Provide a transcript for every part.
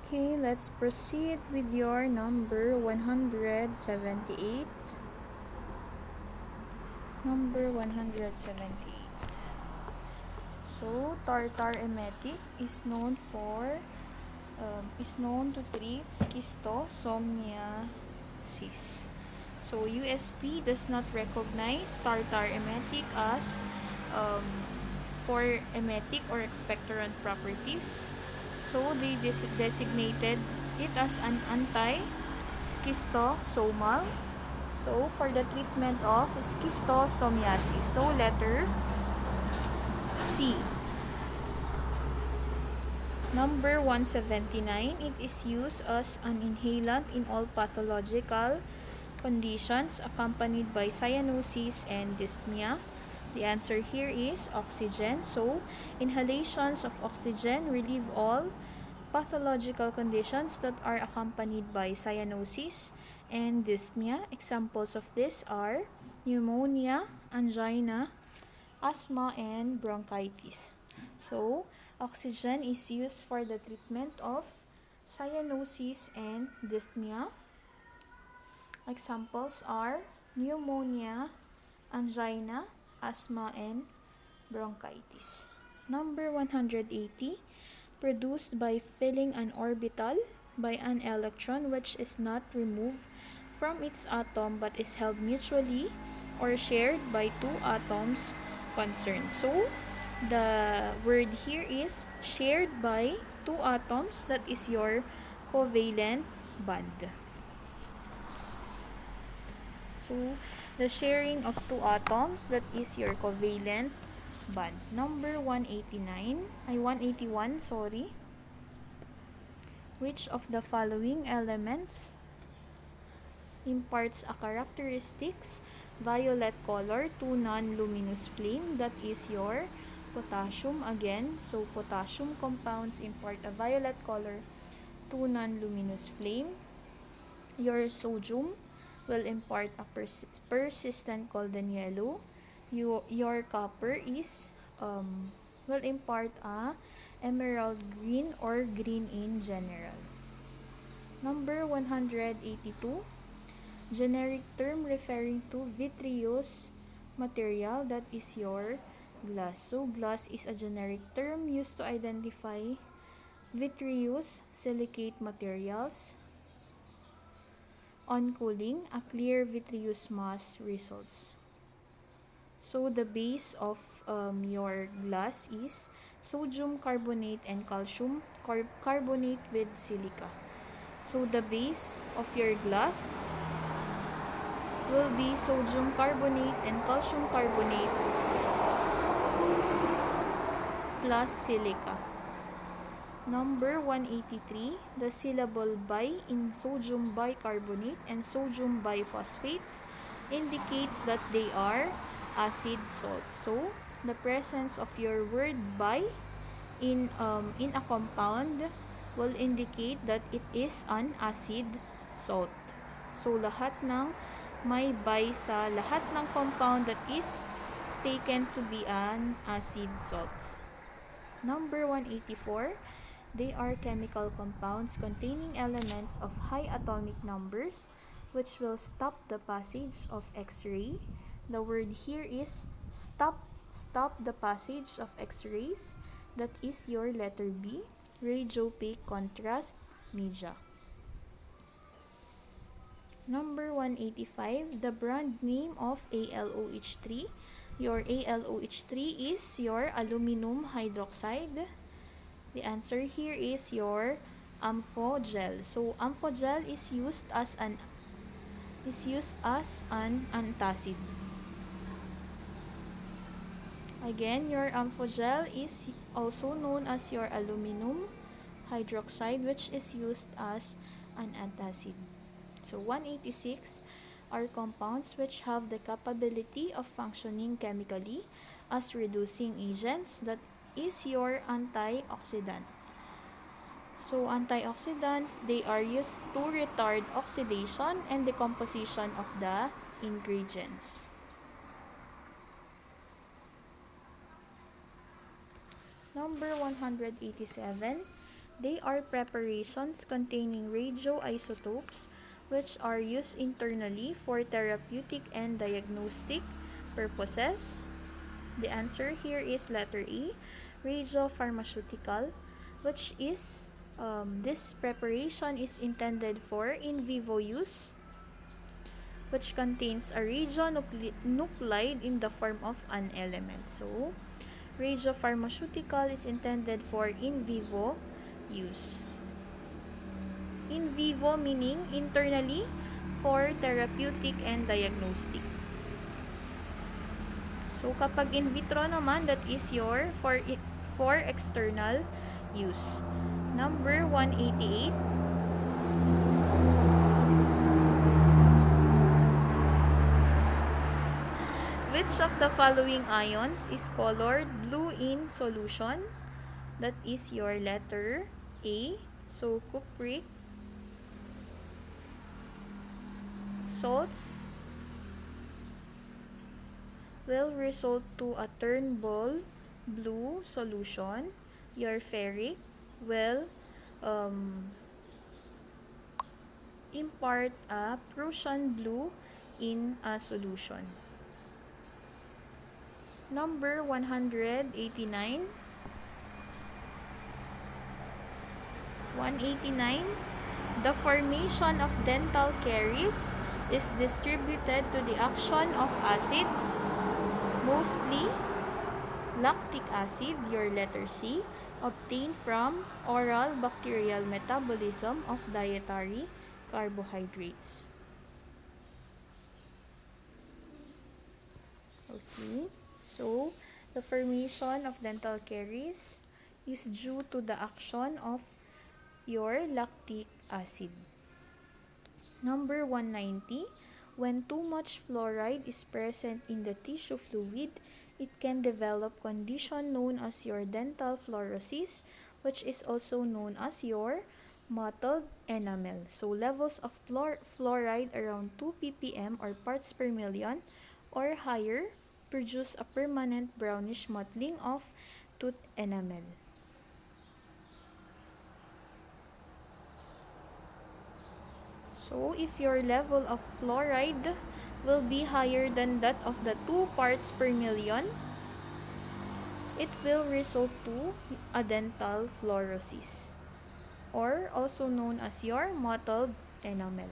Okay, let's proceed with your number 178. Number 178. So, tartar emetic is known to treat schistosomiasis. So, USP does not recognize tartar emetic as um, for emetic or expectorant properties. So, they designated it as an anti-schistosomal. So, for the treatment of schistosomiasis. So, letter C. Number 179, it is used as an inhalant in all pathological conditions accompanied by cyanosis and dyspnea. The answer here is oxygen. So, inhalations of oxygen relieve all pathological conditions that are accompanied by cyanosis and dyspnea. Examples of this are pneumonia, angina, asthma, and bronchitis. So, oxygen is used for the treatment of cyanosis and dyspnea. Examples are pneumonia, angina, asthma, and bronchitis. Number 180, produced by filling an orbital by an electron which is not removed from its atom but is held mutually or shared by two atoms concerned. So, the word here is shared by two atoms, that is your covalent bond. So, the sharing of two atoms, that is your covalent bond. Number 181, sorry. Which of the following elements imparts a characteristics violet color to non-luminous flame? That is your potassium again. So, potassium compounds impart a violet color to non-luminous flame. Your sodium will impart a persistent golden yellow. Your copper is will impart a emerald green or green in general. Number 182, generic term referring to vitreous material, that is your glass. So, glass is a generic term used to identify vitreous silicate materials. On cooling, a clear vitreous mass results. So, the base of your glass is sodium carbonate and calcium carbonate with silica. So, the base of your glass will be sodium carbonate and calcium carbonate plus silica. Number 183, the syllable bi in sodium bicarbonate and sodium biphosphates indicates that they are acid salts. So, the presence of your word bi in a compound will indicate that it is an acid salt. So, lahat ng may bi sa lahat ng compound that is taken to be an acid salts. Number 184, they are chemical compounds containing elements of high atomic numbers which will stop the passage of X-ray. The word here is stop the passage of X-rays. That is your letter B, radiopaque contrast media. Number 185, the brand name of ALOH3. Your ALOH3 is your aluminum hydroxide. The answer here is your amphogel. So, amphogel is used as an antacid. Again, your amphogel is also known as your aluminum hydroxide, which is used as an antacid. So, 186 are compounds which have the capability of functioning chemically as reducing agents. That is your antioxidant. So, antioxidants, they are used to retard oxidation and decomposition of the ingredients. Number 187, They are preparations containing radioisotopes which are used internally for therapeutic and diagnostic purposes. The answer here is letter A, radiopharmaceutical, which is this preparation is intended for in vivo use, which contains a radionuclide in the form of an element. So, radiopharmaceutical is intended for in vivo use. In vivo meaning internally for therapeutic and diagnostic. So, kapag in vitro naman, that is your for external use. Number 188. Which of the following ions is colored blue in solution? That is your letter A. So, cupric, salts will result to a turnbull blue solution. Your ferric will impart a Prussian blue in a solution. Number 189. 189. The formation of dental caries is distributed to the action of acids, mostly lactic acid, your letter C, obtained from oral bacterial metabolism of dietary carbohydrates. Okay, so the formation of dental caries is due to the action of your lactic acid. Number 190. When too much fluoride is present in the tissue fluid, it can develop condition known as your dental fluorosis, which is also known as your mottled enamel. So levels of fluoride around 2 ppm or parts per million or higher produce a permanent brownish mottling of tooth enamel. So, if your level of fluoride will be higher than that of the 2 parts per million, it will result to a dental fluorosis, or also known as your mottled enamel.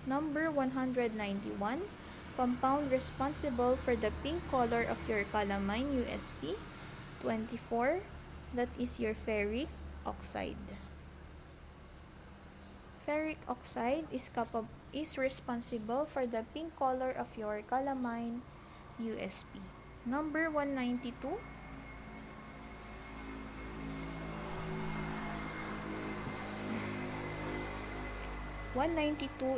Number 191. Compound responsible for the pink color of your calamine USP 24. That is your ferric oxide. Ferric oxide is responsible for the pink color of your calamine USP. Number 192.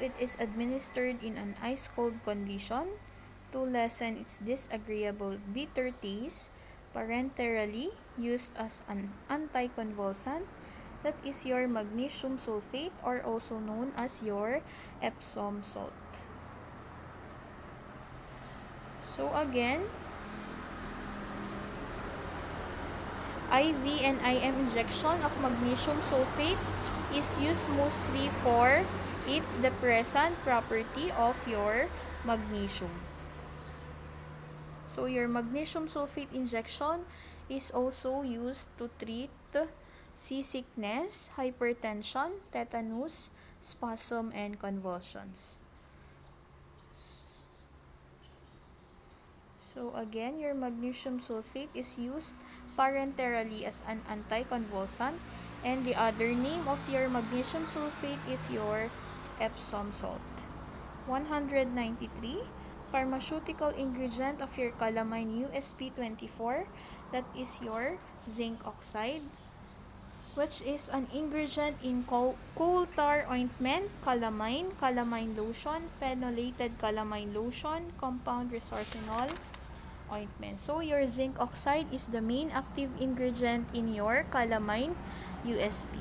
It is administered in an ice-cold condition to lessen its disagreeable bitter taste, parenterally used as an anticonvulsant. That is your magnesium sulfate, or also known as your Epsom salt. So again, IV and IM injection of magnesium sulfate is used mostly for its depressant property of your magnesium. So your magnesium sulfate injection is also used to treat seasickness, hypertension, tetanus, spasm, and convulsions. So again, your magnesium sulfate is used parenterally as an anticonvulsant, and the other name of your magnesium sulfate is your Epsom salt. 193. Pharmaceutical ingredient of your calamine USP 24, that is your zinc oxide, which is an ingredient in coal tar ointment, calamine, calamine lotion, phenolated calamine lotion, compound resorcinol ointment. So your zinc oxide is the main active ingredient in your calamine USP.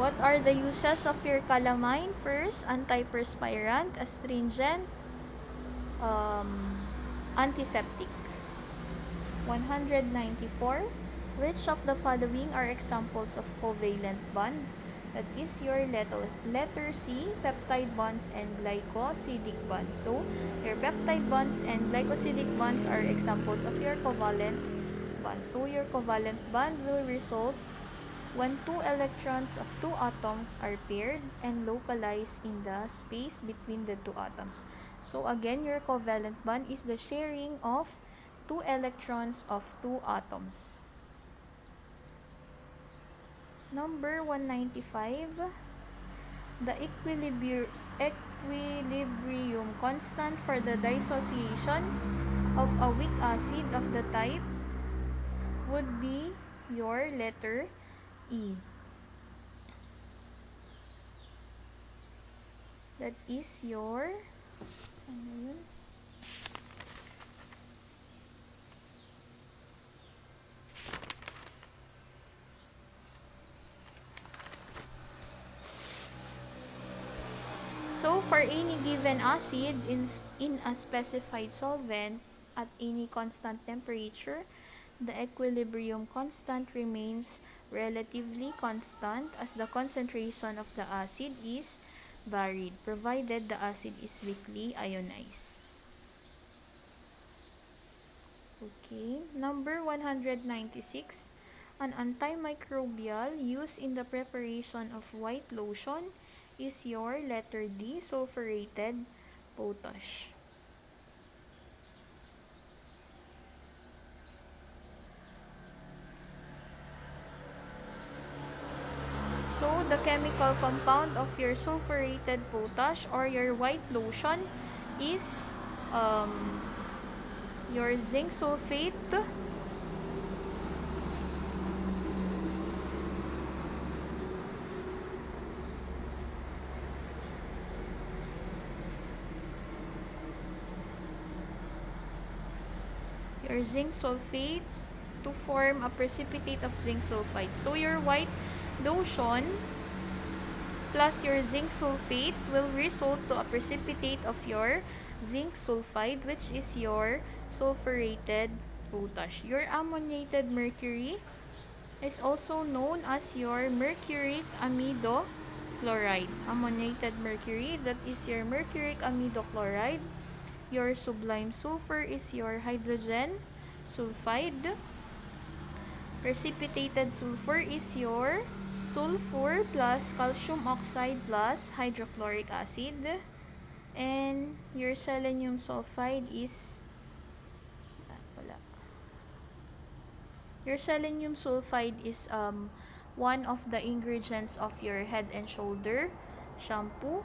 What are the uses of your calamine? First, antiperspirant, astringent, antiseptic. 194. Which of the following are examples of covalent bond? That is your letter C, peptide bonds and glycosidic bonds. So, your peptide bonds and glycosidic bonds are examples of your covalent bond. So, your covalent bond will result when two electrons of two atoms are paired and localized in the space between the two atoms. So, again, your covalent bond is the sharing of two electrons of two atoms. Number 195, the equilibrium constant for the dissociation of a weak acid of the type would be your letter E. That is your So, for any given acid in a specified solvent at any constant temperature, the equilibrium constant remains relatively constant as the concentration of the acid is varied, provided the acid is weakly ionized. Okay, number 196. An antimicrobial used in the preparation of white lotion is your letter D, sulfurated potash. So, the chemical compound of your sulfurated potash or your white lotion is your zinc sulfate, to form a precipitate of zinc sulfide. So, your white lotion plus your zinc sulfate will result to a precipitate of your zinc sulfide, which is your sulfurated potash. Your ammoniated mercury is also known as your mercuric amido chloride. Ammoniated mercury, that is your mercuric amido chloride. Your sublime sulfur is your hydrogen sulfide. Precipitated sulfur is your sulfur plus calcium oxide plus hydrochloric acid. And your selenium sulfide is one of the ingredients of your Head and Shoulder shampoo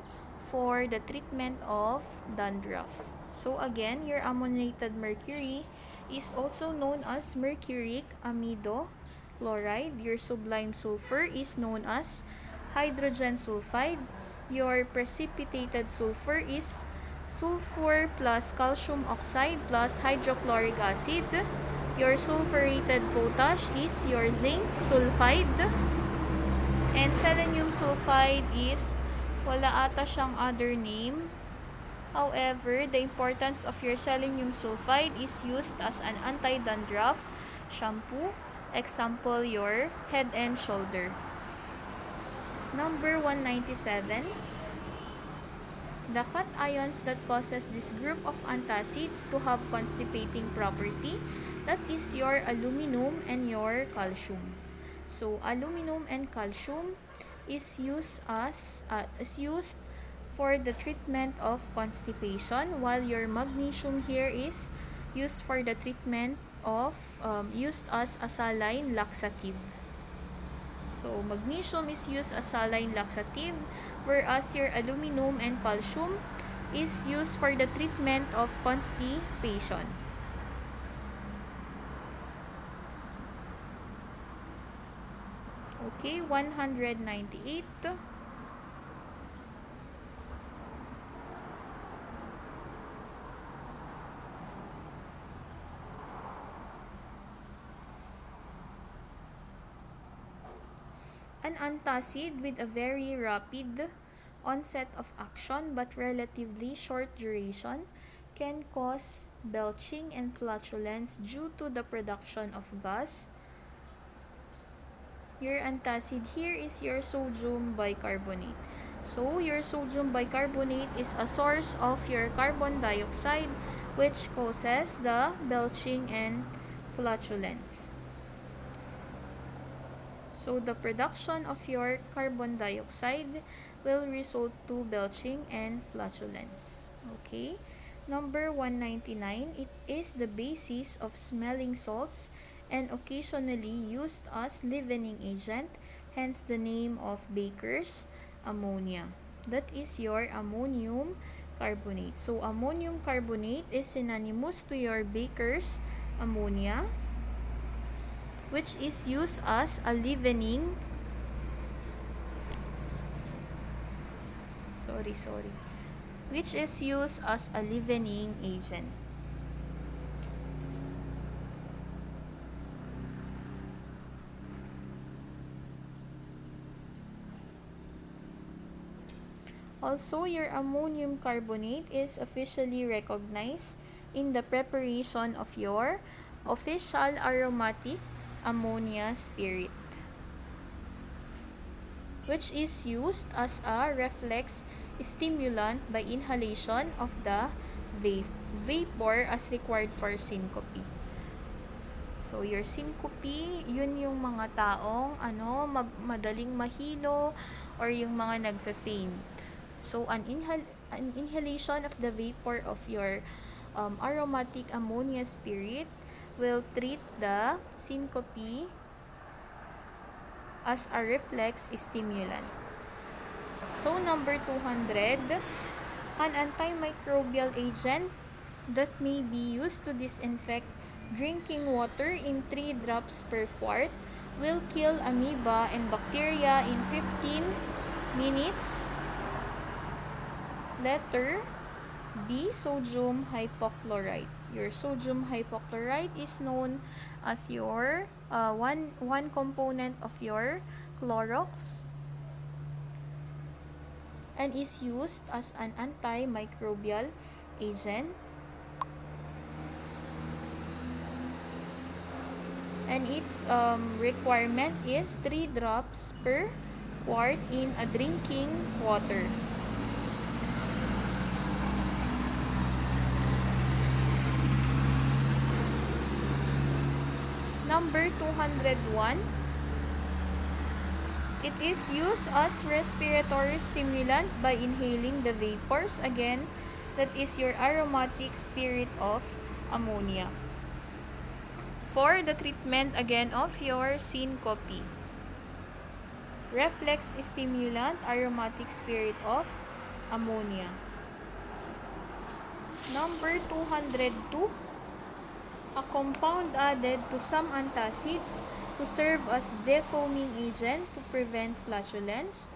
for the treatment of dandruff. So again, your ammoniated mercury is also known as mercuric amido chloride. Your sublime sulfur is known as hydrogen sulfide. Your precipitated sulfur is sulfur plus calcium oxide plus hydrochloric acid. Your sulfurated potash is your zinc sulfide. And selenium sulfide is wala ata siyang other name. However, the importance of your selenium sulfide is used as an anti-dandruff shampoo. Example, your Head and Shoulder. Number 197. The cations that causes this group of antacids to have constipating property, that is your aluminum and your calcium. So, aluminum and calcium is used for the treatment of constipation, while your magnesium here is used for the treatment of used as a saline laxative. So, magnesium is used as saline laxative, whereas your aluminum and calcium is used for the treatment of constipation. Okay, 198. An antacid with a very rapid onset of action but relatively short duration can cause belching and flatulence due to the production of gas. Your antacid here is your sodium bicarbonate. So, your sodium bicarbonate is a source of your carbon dioxide which causes the belching and flatulence. So, the production of your carbon dioxide will result to belching and flatulence. Okay? Number 199, it is the basis of smelling salts and occasionally used as leavening agent, hence the name of Baker's ammonia. That is your ammonium carbonate. So, ammonium carbonate is synonymous to your Baker's ammonia, which is used as a leavening which is used as a leavening agent. Also, your ammonium carbonate is officially recognized in the preparation of your official aromatic ammonia spirit, which is used as a reflex stimulant by inhalation of the vapor as required for syncope. So, your syncope, yun yung mga taong madaling mahilo or yung mga nagfe-faint. So, an inhalation of the vapor of your aromatic ammonia spirit will treat the syncope as a reflex stimulant. So, number 200, an antimicrobial agent that may be used to disinfect drinking water in 3 drops per quart will kill amoeba and bacteria in 15 minutes. Letter B, sodium hypochlorite. Your sodium hypochlorite is known as your one component of your Clorox and is used as an antimicrobial agent. And its requirement is 3 drops per quart in a drinking water. Number 201, it is used as respiratory stimulant by inhaling the vapors. Again, that is your aromatic spirit of ammonia. For the treatment again of your syncope, reflex stimulant, aromatic spirit of ammonia. Number 202, a compound added to some antacids to serve as defoaming agent to prevent flatulence.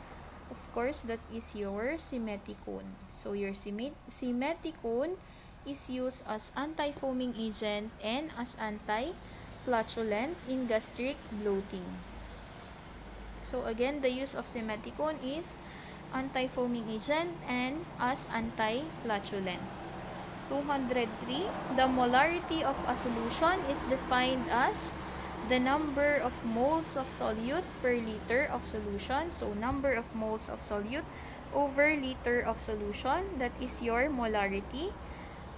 Of course, that is your simeticone. So, your simeticone is used as anti-foaming agent and as anti-flatulent in gastric bloating. So, again, the use of simeticone is anti-foaming agent and as anti-flatulent. 203, the molarity of a solution is defined as the number of moles of solute per liter of solution. So, number of moles of solute over liter of solution, that is your molarity.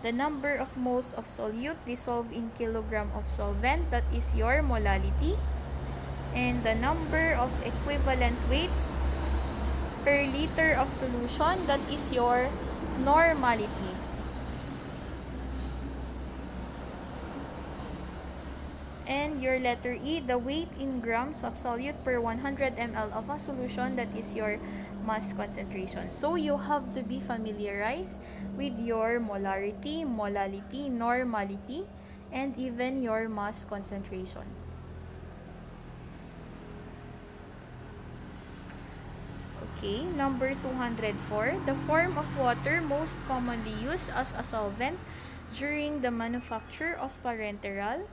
The number of moles of solute dissolved in kilogram of solvent, that is your molality. And the number of equivalent weights per liter of solution, that is your normality. And your letter E, the weight in grams of solute per 100 ml of a solution, that is your mass concentration. So, you have to be familiarized with your molarity, molality, normality, and even your mass concentration. Okay, number 204, the form of water most commonly used as a solvent during the manufacture of parenteral,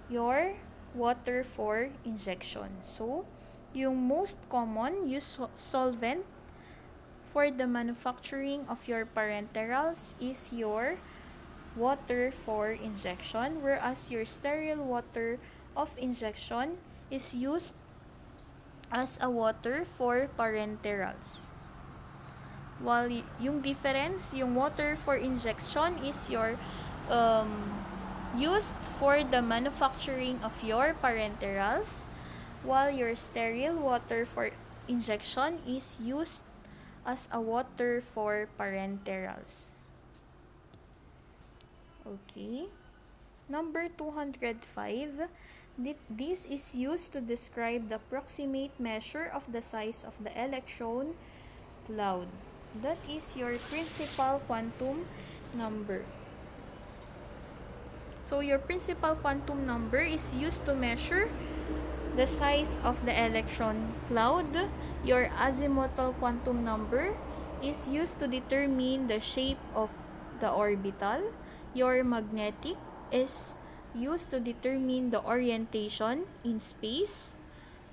your water for injection. So, Yung most common use solvent for the manufacturing of your parenterals is your water for injection, whereas your sterile water of injection is used as a water for parenterals. While yung difference, yung water for injection is your used for the manufacturing of your parenterals, while your sterile water for injection is used as a water for parenterals. Okay. Number 205. This is used to describe the approximate measure of the size of the electron cloud. That is your principal quantum number. So your principal quantum number is used to measure the size of the electron cloud. Your azimuthal quantum number is used to determine the shape of the orbital. Your magnetic is used to determine the orientation in space.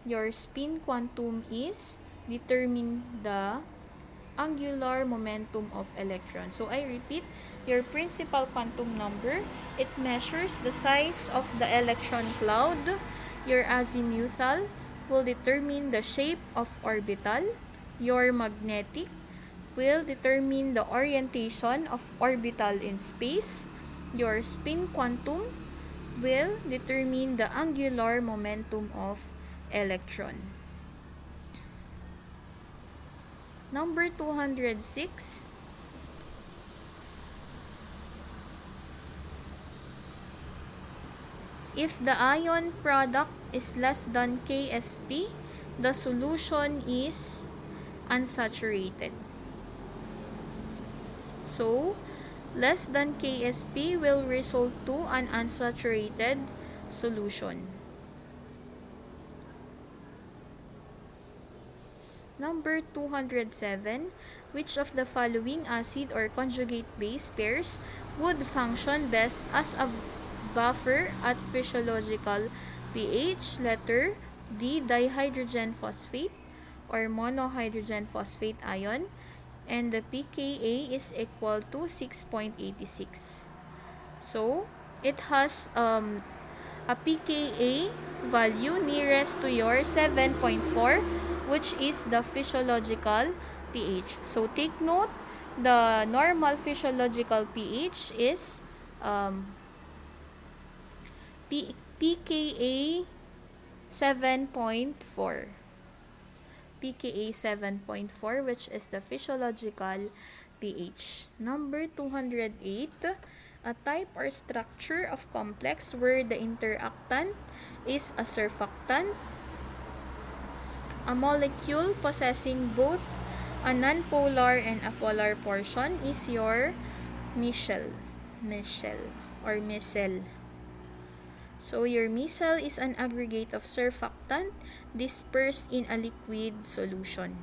Your spin quantum is determine the angular momentum of electron. So I repeat, your principal quantum number, it measures the size of the electron cloud. Your azimuthal will determine the shape of orbital. Your magnetic will determine the orientation of orbital in space. Your spin quantum will determine the angular momentum of electron. Number 206. If the ion product is less than Ksp, the solution is unsaturated. So, less than Ksp will result to an unsaturated solution. Number 207. Which of the following acid or conjugate base pairs would function best as a buffer at physiological pH? Letter D, dihydrogen phosphate or monohydrogen phosphate ion, and the pKa is equal to 6.86. So, it has a pKa value nearest to your 7.4, which is the physiological pH. So, take note, the normal physiological pH is pKa 7.4. pKa 7.4, which is the physiological pH. Number 208. A type or structure of complex where the interactant is a surfactant. A molecule possessing both a nonpolar and a polar portion is your micelle or micelle. So your micelle is an aggregate of surfactant dispersed in a liquid solution.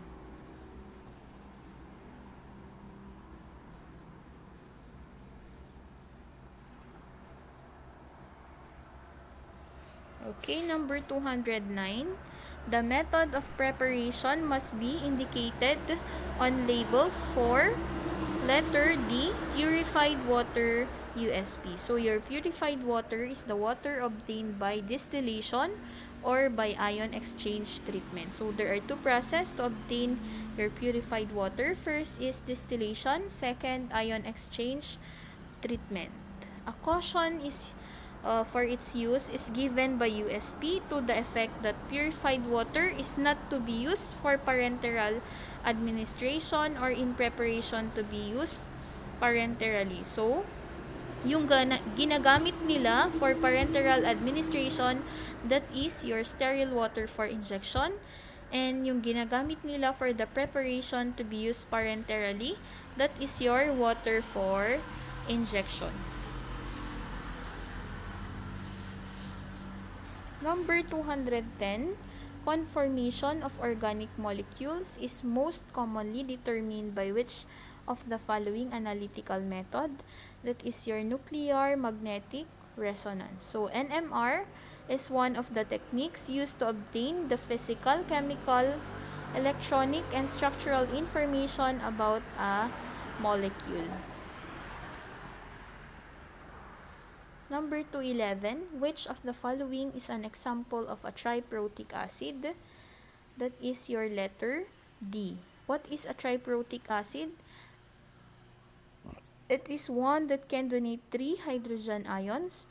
Okay, number 209. The method of preparation must be indicated on labels for letter D, purified water USP. So your purified water is the water obtained by distillation or by ion exchange treatment. So there are two processes to obtain your purified water. First is distillation, second ion exchange treatment. A caution is for its use is given by USP to the effect that purified water is not to be used for parenteral administration or in preparation to be used parenterally. So, yung ginagamit nila for parenteral administration, that is your sterile water for injection. And yung ginagamit nila for the preparation to be used parenterally, that is your water for injection. Number 210, conformation of organic molecules is most commonly determined by which of the following analytical method? That is your nuclear magnetic resonance. So, NMR, is one of the techniques used to obtain the physical, chemical, electronic, and structural information about a molecule. Number 211, which of the following is an example of a triprotic acid? That is your letter D. What is a triprotic acid? It is one that can donate 3 hydrogen ions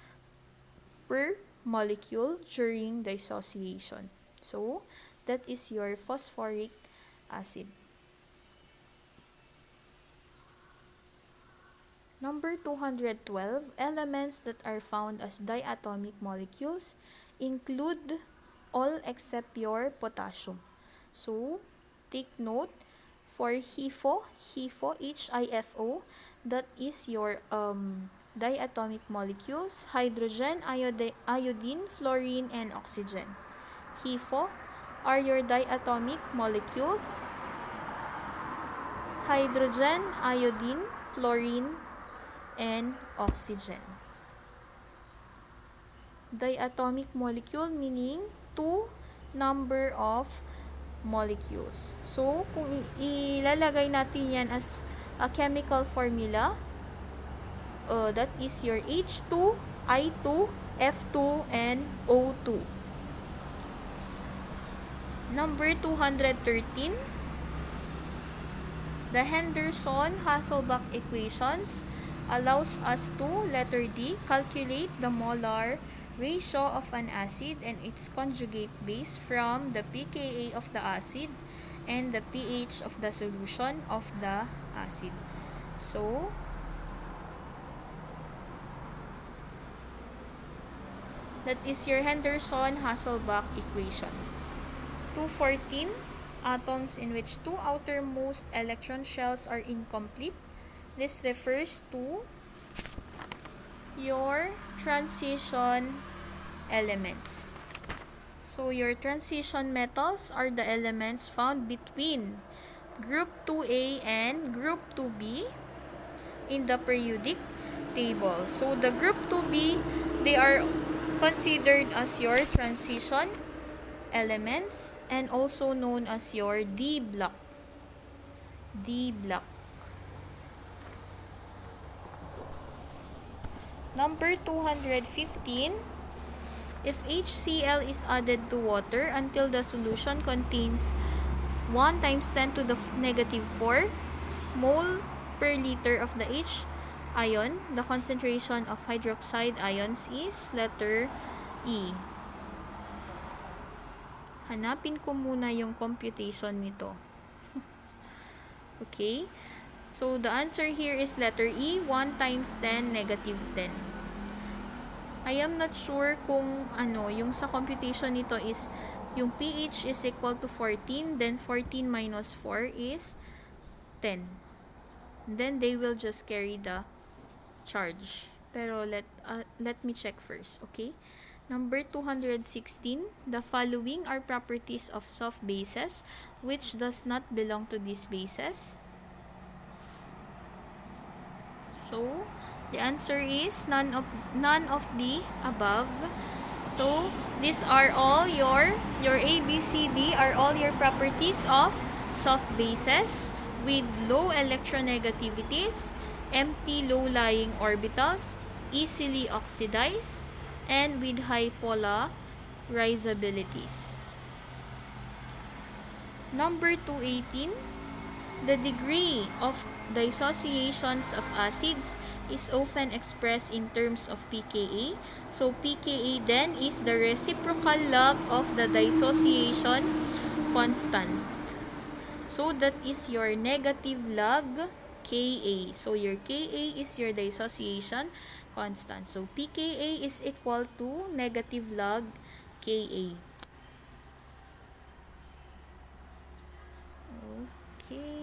per molecule during dissociation. So, that is your phosphoric acid. Number 212, elements that are found as diatomic molecules include all except your potassium. So, take note for HIFO, HIFO, that is your diatomic molecules, hydrogen, iodine, fluorine, and oxygen. HIFO are your diatomic molecules, hydrogen, iodine, fluorine, and oxygen. Diatomic molecule meaning 2 number of molecules. So, kung ilalagay natin yan as a chemical formula, that is your H2, I2, F2, and O2. Number 213, the Henderson-Hasselbalch equations allows us to, letter D, calculate the molar ratio of an acid and its conjugate base from the pKa of the acid and the pH of the solution of the acid. So, that is your Henderson-Hasselbalch equation. 214, atoms in which 2 outermost electron shells are incomplete. This refers to your transition elements. So, your transition metals are the elements found between group 2A and group 2B in the periodic table. So, the group 2B, they are considered as your transition elements and also known as your D block. D block. Number 215, if HCl is added to water until the solution contains 1 times 10 to the negative 4 mole per liter of the H ion, the concentration of hydroxide ions is letter E. Hanapin ko muna yung computation nito. Okay? So, the answer here is letter E, 1 times 10, negative 10. I am not sure kung yung sa computation nito is, yung pH is equal to 14, then 14 minus 4 is 10. And then, they will just carry the charge. Pero, let me check first, okay? Number 216, the following are properties of soft bases, which does not belong to these bases. So, the answer is none of the above. So, these are all your A, B, C, D are all your properties of soft bases with low electronegativities, empty low-lying orbitals, easily oxidized, and with high polarizabilities. Number 218, the degree of dissociations of acids is often expressed in terms of pKa. So, pKa then is the reciprocal log of the dissociation constant. So, that is your negative log Ka. So, your Ka is your dissociation constant. So, pKa is equal to negative log Ka. Okay.